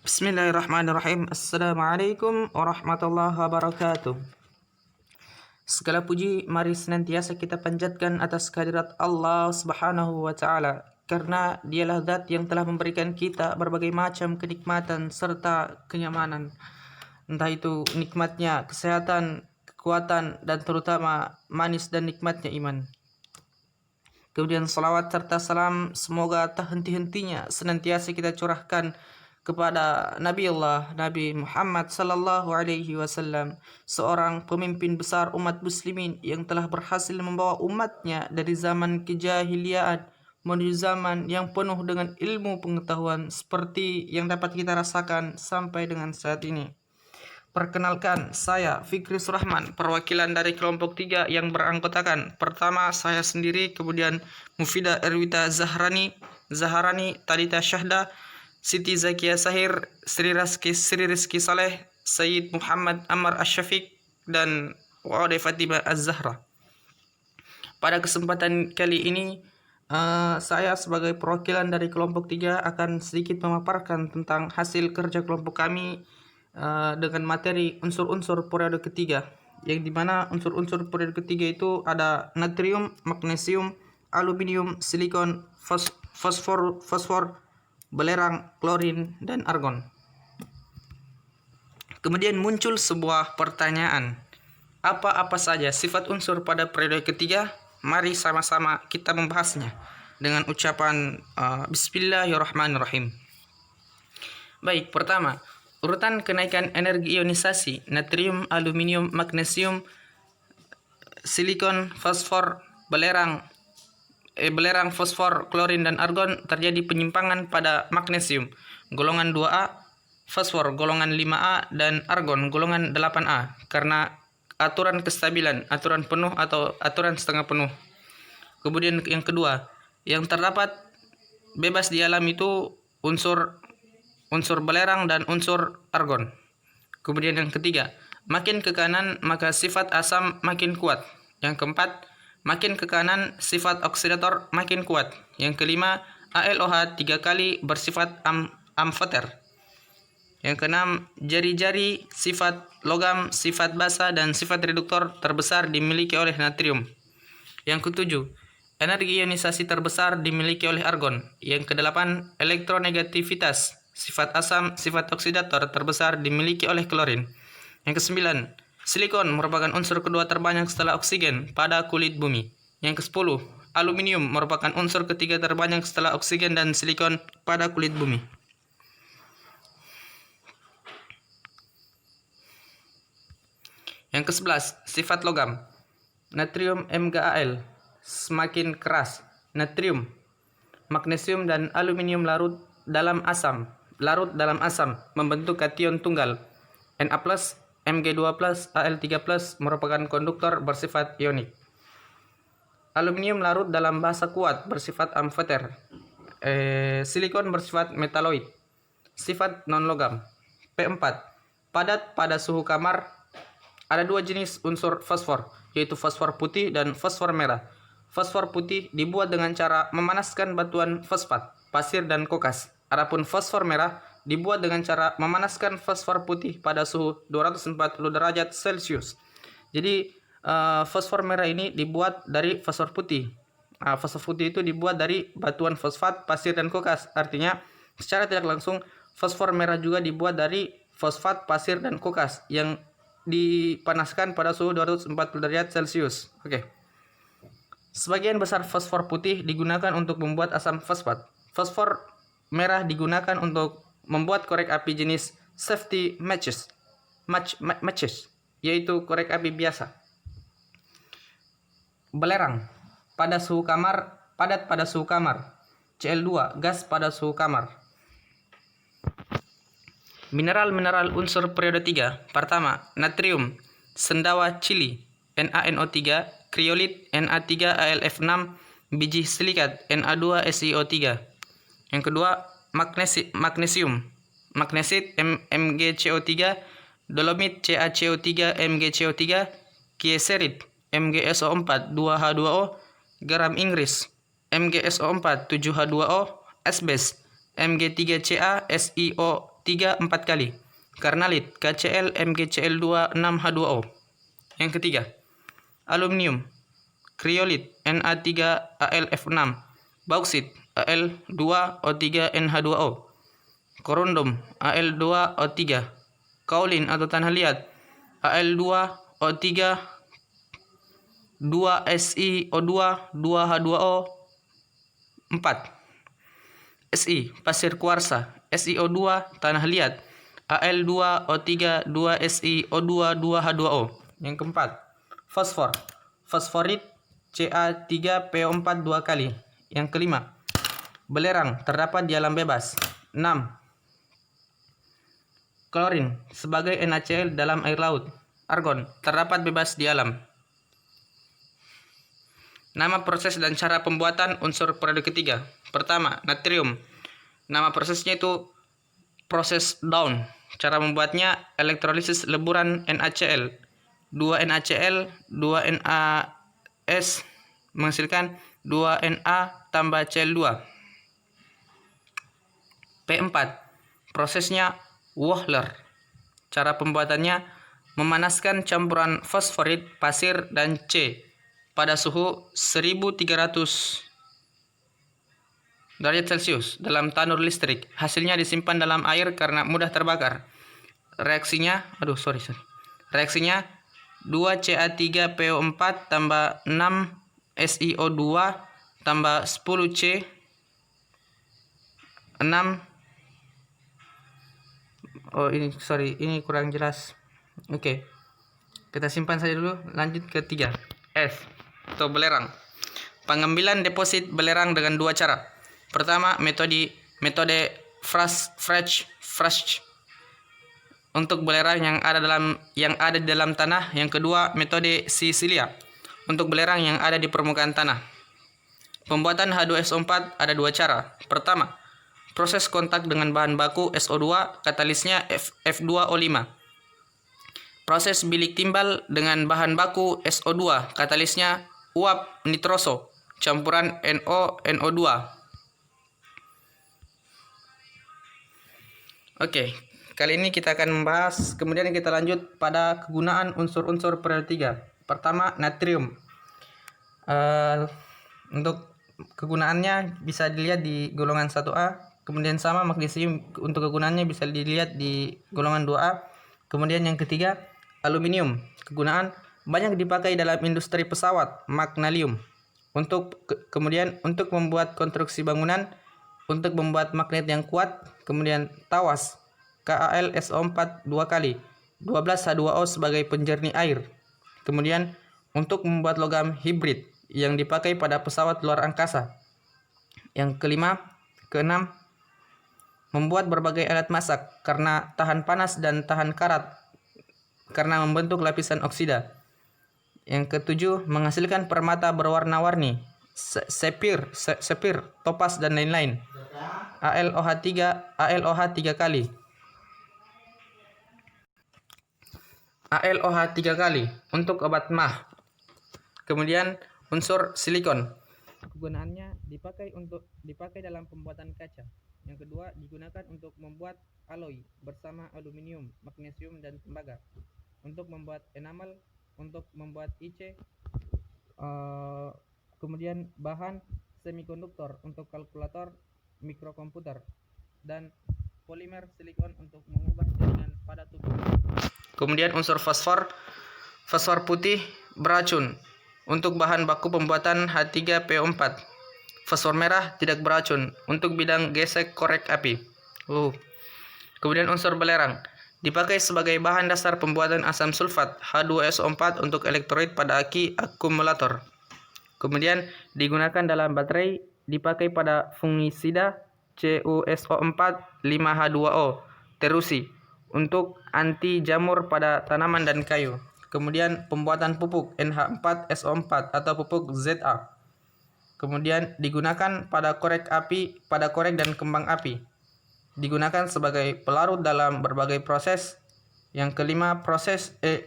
Bismillahirrahmanirrahim. Assalamualaikum warahmatullahi wabarakatuh. Segala puji mari senantiasa kita panjatkan atas kehadirat Allah Subhanahu wa taala, karena dialah zat yang telah memberikan kita berbagai macam kenikmatan serta kenyamanan. Entah itu nikmatnya kesehatan, kekuatan, dan terutama manis dan nikmatnya iman. Kemudian salawat serta salam semoga tak henti-hentinya senantiasa kita curahkan kepada Nabi Muhammad sallallahu alaihi wasallam, seorang pemimpin besar umat muslimin yang telah berhasil membawa umatnya dari zaman kejahiliaan menuju zaman yang penuh dengan ilmu pengetahuan seperti yang dapat kita rasakan sampai dengan saat ini. Perkenalkan, saya Fikri Surahman, perwakilan dari kelompok 3 yang beranggotakan pertama saya sendiri, kemudian Mufidah Erwita Zaharani, Talita Syahda, Siti Zakia Sahir, Sri Rizki Saleh, Sayyid Muhammad Ammar Asyafiq, dan Wa'ode Fatimah Az-Zahra. Pada kesempatan kali ini, saya sebagai perwakilan dari kelompok 3 akan sedikit memaparkan tentang hasil kerja kelompok kami dengan materi unsur-unsur periode ketiga, yang dimana unsur-unsur periode ketiga itu ada natrium, magnesium, aluminium, silikon, fosfor, belerang, klorin, dan argon. Kemudian muncul sebuah pertanyaan, apa-apa saja sifat unsur pada periode ketiga? Mari sama-sama kita membahasnya dengan ucapan Bismillahirrahmanirrahim. Baik, pertama, urutan kenaikan energi ionisasi natrium, aluminium, magnesium, silikon, fosfor, belerang, fosfor, klorin, dan argon terjadi penyimpangan pada magnesium golongan 2A, fosfor golongan 5A, dan argon golongan 8A karena aturan kestabilan, aturan penuh atau aturan setengah penuh. Kemudian yang kedua, yang terdapat bebas di alam itu unsur belerang dan unsur argon. Kemudian yang ketiga, makin ke kanan maka sifat asam makin kuat. Yang keempat, makin ke kanan sifat oksidator makin kuat. Yang kelima, ALOH 3 kali bersifat amfoter. Yang keenam, jari-jari sifat logam, sifat basa, dan sifat reduktor terbesar dimiliki oleh natrium. Yang ketujuh, energi ionisasi terbesar dimiliki oleh argon. Yang kedelapan, elektronegativitas sifat asam, sifat oksidator terbesar dimiliki oleh klorin. Yang kesembilan, silikon merupakan unsur kedua terbanyak setelah oksigen pada kulit bumi. Yang ke-10, aluminium merupakan unsur ketiga terbanyak setelah oksigen dan silikon pada kulit bumi. Yang ke-11, sifat logam. Natrium MgAl semakin keras. Natrium, magnesium, dan aluminium larut dalam asam membentuk kation tunggal Na+, Mg2+, Al3+ merupakan konduktor bersifat ionik. Aluminium larut dalam basa kuat bersifat amfoter. Silikon bersifat metaloid, sifat non-logam. P4, padat pada suhu kamar. Ada dua jenis unsur fosfor, yaitu fosfor putih dan fosfor merah. Fosfor putih dibuat dengan cara memanaskan batuan fosfat, pasir, dan kokas. Adapun fosfor merah dibuat dengan cara memanaskan fosfor putih pada suhu 240 derajat Celcius. Jadi fosfor merah ini dibuat dari fosfor putih. Fosfor putih itu dibuat dari batuan fosfat, pasir, dan kokas. Artinya secara tidak langsung fosfor merah juga dibuat dari fosfat, pasir, dan kokas yang dipanaskan pada suhu 240 derajat Celcius. Oke. Sebagian besar fosfor putih digunakan untuk membuat asam fosfat. Fosfor merah digunakan untuk membuat korek api jenis safety matches, yaitu korek api biasa. Belerang, padat pada suhu kamar. Cl2, gas pada suhu kamar. Mineral unsur periode 3. Pertama, natrium, sendawa Chili, NaNO3, kriolit, Na3AlF6, biji silikat, Na2SiO3. Yang kedua, magnesium, magnesit, MgCO3, dolomit, CaCO3, MgCO3, kieserit, MgSO4, 2H2O, garam Inggris, MgSO4, 7H2O, asbes, Mg3Ca, SiO 3 4 kali. Karnalit KCl MgCl2 6H2O. Yang ketiga, aluminium kriolit Na3AlF6, bauksit Al2O3NH2O, korundum Al2O3, kaolin atau tanah liat Al2O3 2SiO2 2H2O 4. Si pasir kuarsa SiO2 tanah liat Al2O3 2SiO2 2H2O. Yang keempat, fosforit Ca3PO4 2 kali. Yang kelima, belerang terdapat di alam bebas. 6. Klorin sebagai NaCl dalam air laut. Argon terdapat bebas di alam. Nama proses dan cara pembuatan unsur periode ketiga. Pertama, natrium. Nama prosesnya itu proses Dawn. Cara membuatnya elektrolisis leburan NaCl. 2 NaCl, 2 NaS menghasilkan 2 Na tambah Cl2. P4. Prosesnya Wohler. Cara pembuatannya memanaskan campuran fosforit, pasir, dan C pada suhu 1300 derajat Celcius dalam tanur listrik. Hasilnya disimpan dalam air karena mudah terbakar. Reaksinya 2Ca3PO4 tambah 6 SiO2 tambah 10 C 6. Ini kurang jelas. Oke. Kita simpan saja dulu. Lanjut ke 3. S atau belerang. Pengambilan deposit belerang dengan dua cara. Pertama, metode Frisch untuk belerang yang ada di dalam tanah. Yang kedua, metode Sicilia untuk belerang yang ada di permukaan tanah. Pembuatan H2SO4 ada dua cara. Pertama, proses kontak dengan bahan baku SO2, katalisnya F2O5. Proses bilik timbal dengan bahan baku SO2, katalisnya uap nitroso, campuran NO2. Oke, kali ini kita akan membahas, kemudian kita lanjut pada kegunaan unsur-unsur periode 3. Pertama, natrium. Untuk kegunaannya bisa dilihat di golongan 1A. Kemudian sama magnesium untuk kegunaannya bisa dilihat di golongan 2A. Kemudian yang ketiga, aluminium. Kegunaan banyak dipakai dalam industri pesawat, magnesium. Kemudian untuk membuat konstruksi bangunan, untuk membuat magnet yang kuat. Kemudian tawas, KAlSO4 2 kali, 12H2O sebagai penjernih air. Kemudian untuk membuat logam hibrid yang dipakai pada pesawat luar angkasa. Yang keenam, membuat berbagai alat masak karena tahan panas dan tahan karat karena membentuk lapisan oksida. Yang ketujuh, menghasilkan permata berwarna-warni, sapphire, topas, dan lain-lain. ALOH 3 kali. ALOH 3 kali untuk obat mah. Kemudian unsur silikon. Kegunaannya dipakai dalam pembuatan kaca. Yang kedua, digunakan untuk membuat alloy bersama aluminium, magnesium, dan tembaga. Untuk membuat enamel, untuk membuat IC, kemudian bahan semikonduktor untuk kalkulator, mikrokomputer, dan polimer silikon untuk mengubah jaringan pada tubuh. Kemudian unsur fosfor putih beracun untuk bahan baku pembuatan H3PO4. Fosfor merah tidak beracun untuk bidang gesek korek api. Kemudian unsur belerang dipakai sebagai bahan dasar pembuatan asam sulfat H2SO4 untuk elektrolit pada aki akumulator. Kemudian digunakan dalam baterai, dipakai pada fungisida CuSO4 5H2O terusi untuk anti jamur pada tanaman dan kayu. Kemudian pembuatan pupuk NH4SO4 atau pupuk ZA. Kemudian digunakan pada korek dan kembang api. Digunakan sebagai pelarut dalam berbagai proses. Yang kelima,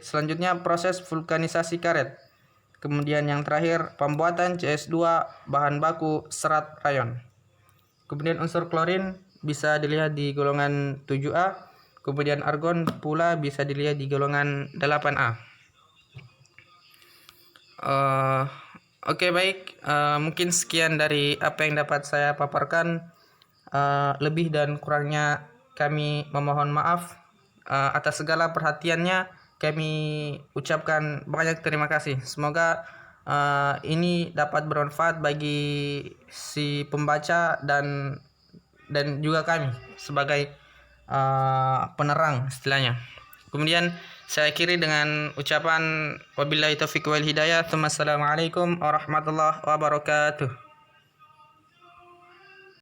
selanjutnya proses vulkanisasi karet. Kemudian yang terakhir, pembuatan CS2 bahan baku serat rayon. Kemudian unsur klorin bisa dilihat di golongan 7A, kemudian argon pula bisa dilihat di golongan 8A. Oke, baik, mungkin sekian dari apa yang dapat saya paparkan. Lebih dan kurangnya kami memohon maaf. Atas segala perhatiannya kami ucapkan banyak terima kasih. Semoga ini dapat bermanfaat bagi si pembaca dan juga kami sebagai penerang istilahnya. Kemudian saya akhiri dengan ucapan wabillahi taufiq wal hidayah. Assalamualaikum warahmatullahi wabarakatuh.